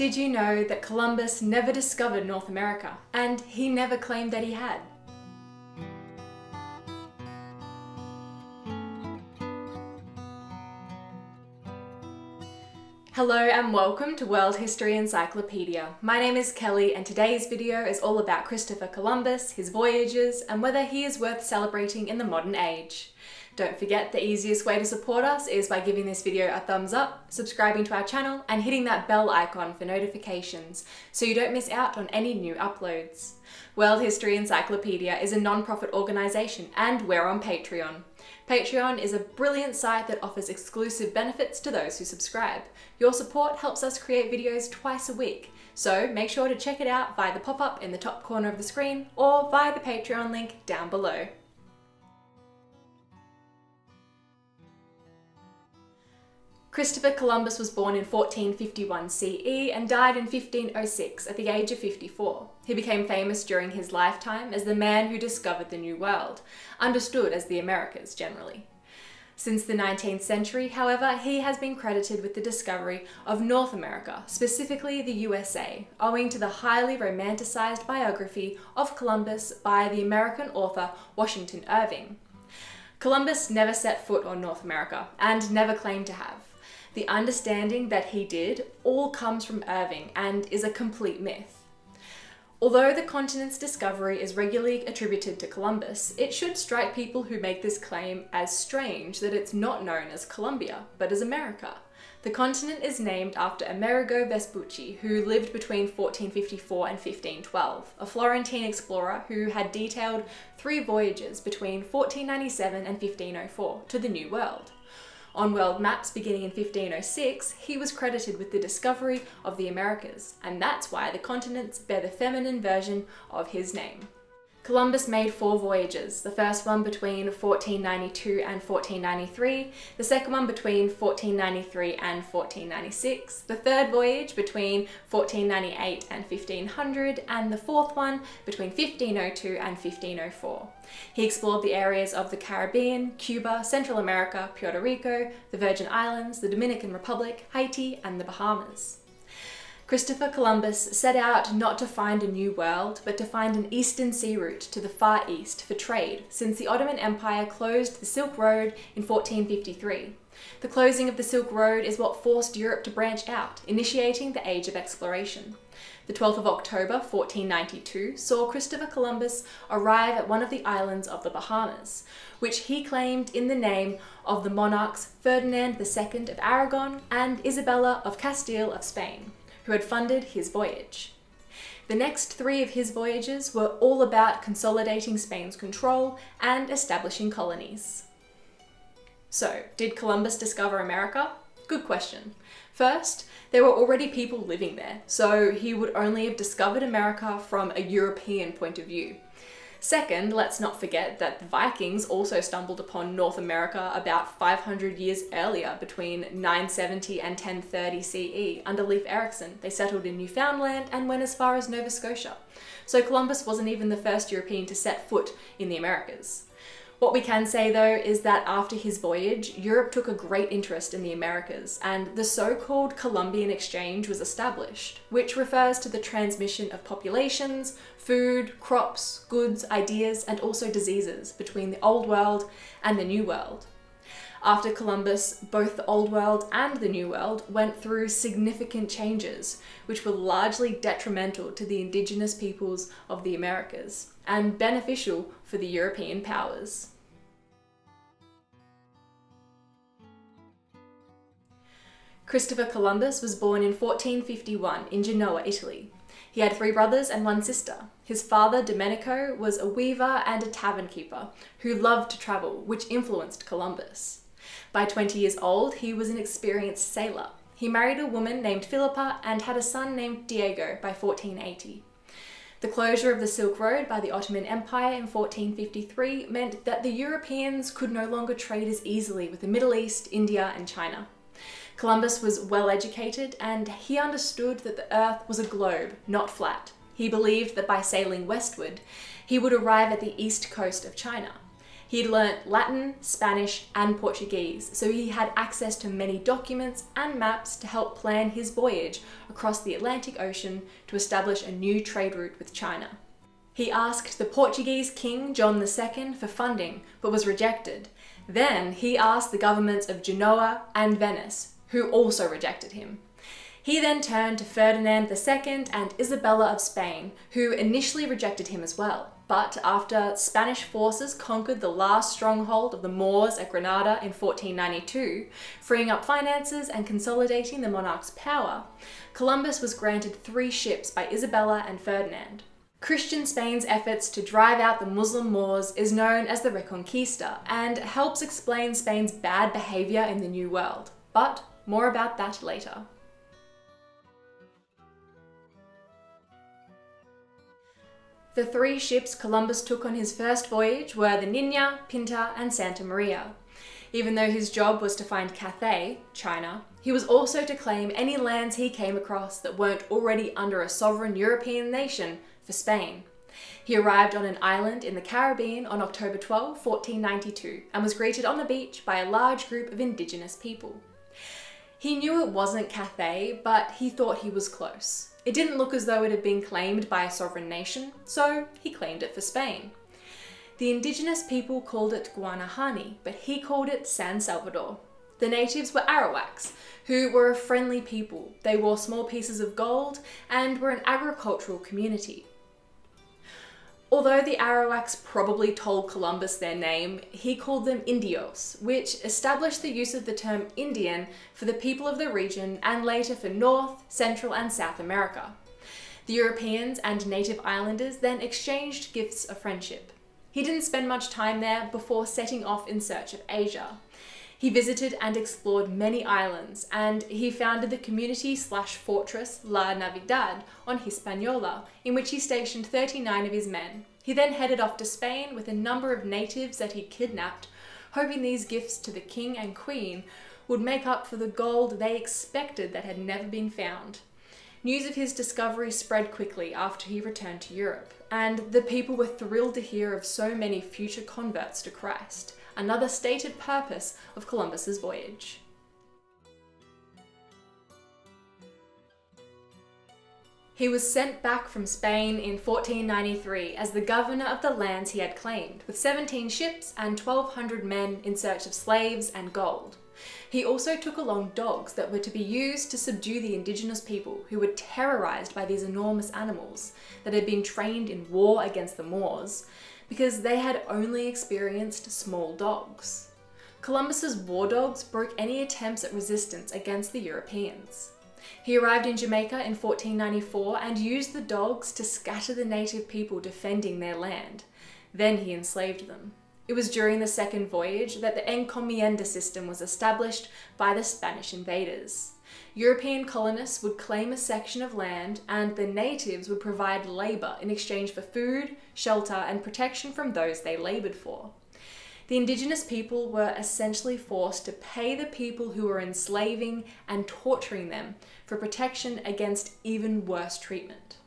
Did you know that Columbus never discovered North America, and he never claimed that he had? Hello and welcome to World History Encyclopedia. My name is Kelly and today's video is all about Christopher Columbus, his voyages, and whether he is worth celebrating in the modern age. Don't forget the easiest way to support us is by giving this video a thumbs up, subscribing to our channel, and hitting that bell icon for notifications so you don't miss out on any new uploads. World History Encyclopedia is a non-profit organisation and we're on Patreon. Patreon is a brilliant site that offers exclusive benefits to those who subscribe. Your support helps us create videos twice a week, so make sure to check it out via the pop-up in the top corner of the screen or via the Patreon link down below. Christopher Columbus was born in 1451 CE and died in 1506 at the age of 54. He became famous during his lifetime as the man who discovered the New World, understood as the Americas generally. Since the 19th century, however, he has been credited with the discovery of North America, specifically the USA, owing to the highly romanticized biography of Columbus by the American author Washington Irving. Columbus never set foot on North America and never claimed to have. The understanding that he did all comes from Irving and is a complete myth. Although the continent's discovery is regularly attributed to Columbus, it should strike people who make this claim as strange that it's not known as Columbia, but as America. The continent is named after Amerigo Vespucci, who lived between 1454 and 1512, a Florentine explorer who had detailed 3 voyages between 1497 and 1504 to the New World. On world maps beginning in 1506, he was credited with the discovery of the Americas, and that's why the continents bear the feminine version of his name. Columbus made 4 voyages, the first one between 1492 and 1493, the second one between 1493 and 1496, the third voyage between 1498 and 1500, and the fourth one between 1502 and 1504. He explored the areas of the Caribbean, Cuba, Central America, Puerto Rico, the Virgin Islands, the Dominican Republic, Haiti, and the Bahamas. Christopher Columbus set out not to find a new world, but to find an eastern sea route to the Far East for trade, since the Ottoman Empire closed the Silk Road in 1453. The closing of the Silk Road is what forced Europe to branch out, initiating the Age of Exploration. The 12th of October 1492 saw Christopher Columbus arrive at one of the islands of the Bahamas, which he claimed in the name of the monarchs Ferdinand II of Aragon and Isabella of Castile of Spain, who had funded his voyage. The next 3 of his voyages were all about consolidating Spain's control and establishing colonies. So, did Columbus discover America? Good question. First, there were already people living there, so he would only have discovered America from a European point of view. Second, let's not forget that the Vikings also stumbled upon North America about 500 years earlier, between 970 and 1030 CE. Under Leif Erikson, they settled in Newfoundland and went as far as Nova Scotia. So Columbus wasn't even the first European to set foot in the Americas. What we can say though is that after his voyage, Europe took a great interest in the Americas, and the so-called Columbian Exchange was established, which refers to the transmission of populations, food, crops, goods, ideas, and also diseases between the Old World and the New World. After Columbus, both the Old World and the New World went through significant changes, which were largely detrimental to the indigenous peoples of the Americas and beneficial for the European powers. Christopher Columbus was born in 1451 in Genoa, Italy. He had 3 brothers and 1 sister. His father, Domenico, was a weaver and a tavern keeper who loved to travel, which influenced Columbus. By 20 years old, he was an experienced sailor. He married a woman named Philippa and had a son named Diego by 1480. The closure of the Silk Road by the Ottoman Empire in 1453 meant that the Europeans could no longer trade as easily with the Middle East, India, and China. Columbus was well educated and he understood that the Earth was a globe, not flat. He believed that by sailing westward, he would arrive at the east coast of China. He'd learnt Latin, Spanish, and Portuguese, so he had access to many documents and maps to help plan his voyage across the Atlantic Ocean to establish a new trade route with China. He asked the Portuguese King John II for funding, but was rejected. Then he asked the governments of Genoa and Venice, who also rejected him. He then turned to Ferdinand II and Isabella of Spain, who initially rejected him as well. But after Spanish forces conquered the last stronghold of the Moors at Granada in 1492, freeing up finances and consolidating the monarch's power, Columbus was granted 3 ships by Isabella and Ferdinand. Christian Spain's efforts to drive out the Muslim Moors is known as the Reconquista and helps explain Spain's bad behaviour in the New World. But more about that later. The 3 ships Columbus took on his first voyage were the Niña, Pinta, and Santa Maria. Even though his job was to find Cathay, China, he was also to claim any lands he came across that weren't already under a sovereign European nation for Spain. He arrived on an island in the Caribbean on October 12, 1492, and was greeted on the beach by a large group of indigenous people. He knew it wasn't Cathay, but he thought he was close. It didn't look as though it had been claimed by a sovereign nation, so he claimed it for Spain. The indigenous people called it Guanahani, but he called it San Salvador. The natives were Arawaks, who were a friendly people. They wore small pieces of gold and were an agricultural community. Although the Arawaks probably told Columbus their name, he called them Indios, which established the use of the term Indian for the people of the region and later for North, Central, and South America. The Europeans and native islanders then exchanged gifts of friendship. He didn't spend much time there before setting off in search of Asia. He visited and explored many islands, and he founded the community/fortress La Navidad on Hispaniola, in which he stationed 39 of his men. He then headed off to Spain with a number of natives that he kidnapped, hoping these gifts to the king and queen would make up for the gold they expected that had never been found. News of his discovery spread quickly after he returned to Europe, and the people were thrilled to hear of so many future converts to Christ, another stated purpose of Columbus's voyage. He was sent back from Spain in 1493 as the governor of the lands he had claimed, with 17 ships and 1,200 men in search of slaves and gold. He also took along dogs that were to be used to subdue the indigenous people who were terrorized by these enormous animals that had been trained in war against the Moors, because they had only experienced small dogs. Columbus's war dogs broke any attempts at resistance against the Europeans. He arrived in Jamaica in 1494 and used the dogs to scatter the native people defending their land. Then he enslaved them. It was during the second voyage that the encomienda system was established by the Spanish invaders. European colonists would claim a section of land, and the natives would provide labour in exchange for food, shelter, and protection from those they laboured for. The indigenous people were essentially forced to pay the people who were enslaving and torturing them for protection against even worse treatment.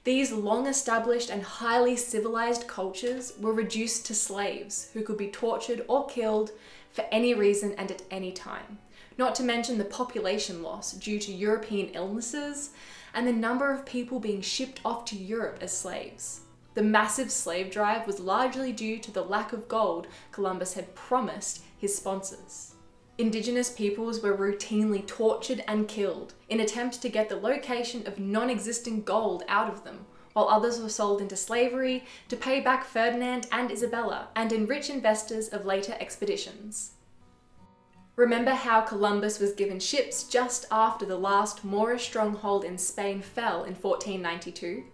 These long-established and highly civilized cultures were reduced to slaves who could be tortured or killed for any reason and at any time. Not to mention the population loss due to European illnesses and the number of people being shipped off to Europe as slaves. The massive slave drive was largely due to the lack of gold Columbus had promised his sponsors. Indigenous peoples were routinely tortured and killed in attempts to get the location of non-existent gold out of them, while others were sold into slavery to pay back Ferdinand and Isabella and enrich investors of later expeditions. Remember how Columbus was given ships just after the last Moorish stronghold in Spain fell in 1492?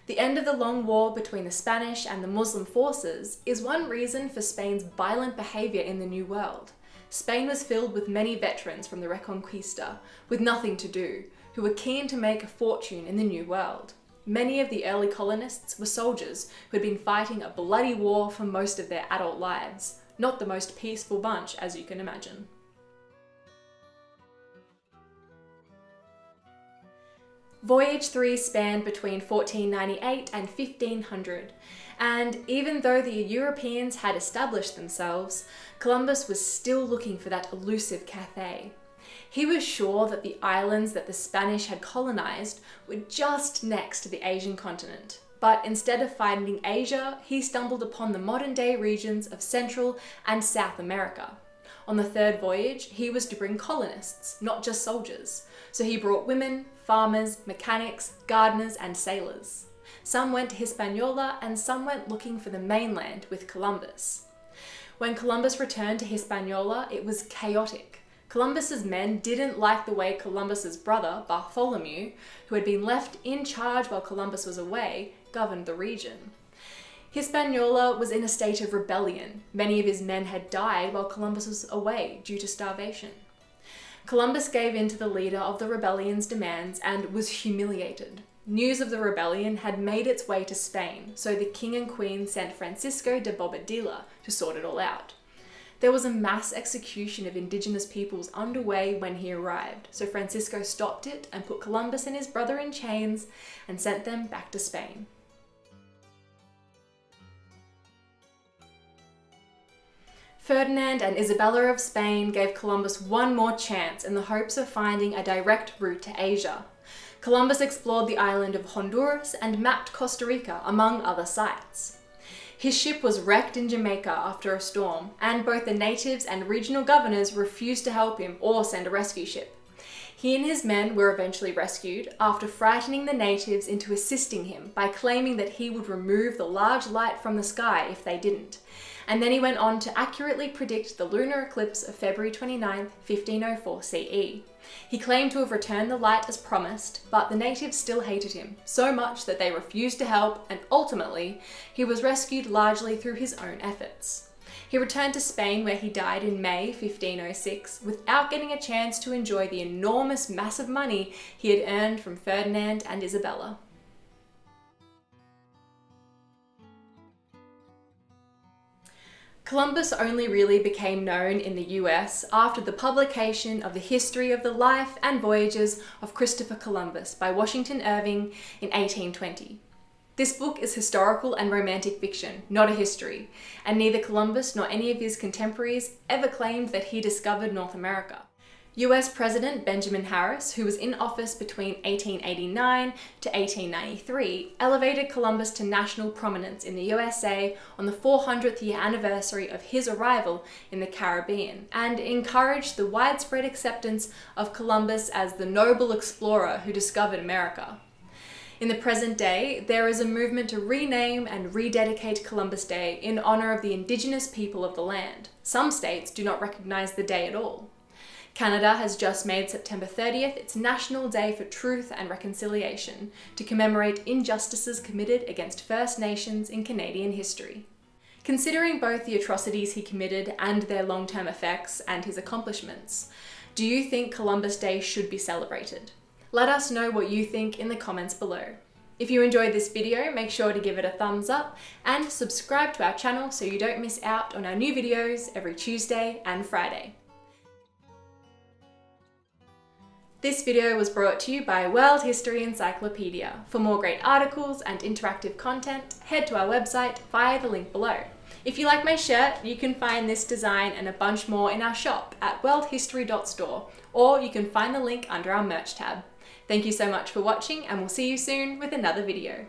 The end of the long war between the Spanish and the Muslim forces is one reason for Spain's violent behaviour in the New World. Spain was filled with many veterans from the Reconquista, with nothing to do, who were keen to make a fortune in the New World. Many of the early colonists were soldiers who had been fighting a bloody war for most of their adult lives. Not the most peaceful bunch, as you can imagine. Voyage 3 spanned between 1498 and 1500, and even though the Europeans had established themselves, Columbus was still looking for that elusive Cathay. He was sure that the islands that the Spanish had colonized were just next to the Asian continent. But instead of finding Asia, he stumbled upon the modern-day regions of Central and South America. On the third voyage, he was to bring colonists, not just soldiers. So he brought women, farmers, mechanics, gardeners, and sailors. Some went to Hispaniola and some went looking for the mainland with Columbus. When Columbus returned to Hispaniola, it was chaotic. Columbus's men didn't like the way Columbus's brother, Bartholomew, who had been left in charge while Columbus was away, governed the region. Hispaniola was in a state of rebellion. Many of his men had died while Columbus was away due to starvation. Columbus gave in to the leader of the rebellion's demands and was humiliated. News of the rebellion had made its way to Spain, so the king and queen sent Francisco de Bobadilla to sort it all out. There was a mass execution of indigenous peoples underway when he arrived, so Francisco stopped it and put Columbus and his brother in chains and sent them back to Spain. Ferdinand and Isabella of Spain gave Columbus one more chance in the hopes of finding a direct route to Asia. Columbus explored the island of Honduras and mapped Costa Rica, among other sites. His ship was wrecked in Jamaica after a storm, and both the natives and regional governors refused to help him or send a rescue ship. He and his men were eventually rescued after frightening the natives into assisting him by claiming that he would remove the large light from the sky if they didn't. And then he went on to accurately predict the lunar eclipse of February 29, 1504 CE. He claimed to have returned the light as promised, but the natives still hated him, so much that they refused to help, and ultimately, he was rescued largely through his own efforts. He returned to Spain where he died in May 1506 without getting a chance to enjoy the enormous mass of money he had earned from Ferdinand and Isabella. Columbus only really became known in the US after the publication of the history of the life and voyages of Christopher Columbus by Washington Irving in 1820. This book is historical and romantic fiction, not a history, and neither Columbus nor any of his contemporaries ever claimed that he discovered North America. US President Benjamin Harris, who was in office between 1889 to 1893, elevated Columbus to national prominence in the USA on the 400th year anniversary of his arrival in the Caribbean, and encouraged the widespread acceptance of Columbus as the noble explorer who discovered America. In the present day, there is a movement to rename and rededicate Columbus Day in honor of the indigenous people of the land. Some states do not recognize the day at all. Canada has just made September 30th its National Day for Truth and Reconciliation to commemorate injustices committed against First Nations in Canadian history. Considering both the atrocities he committed and their long-term effects and his accomplishments, do you think Columbus Day should be celebrated? Let us know what you think in the comments below. If you enjoyed this video, make sure to give it a thumbs up and subscribe to our channel so you don't miss out on our new videos every Tuesday and Friday. This video was brought to you by World History Encyclopedia. For more great articles and interactive content, head to our website via the link below. If you like my shirt, you can find this design and a bunch more in our shop at worldhistory.store, or you can find the link under our merch tab. Thank you so much for watching, and we'll see you soon with another video.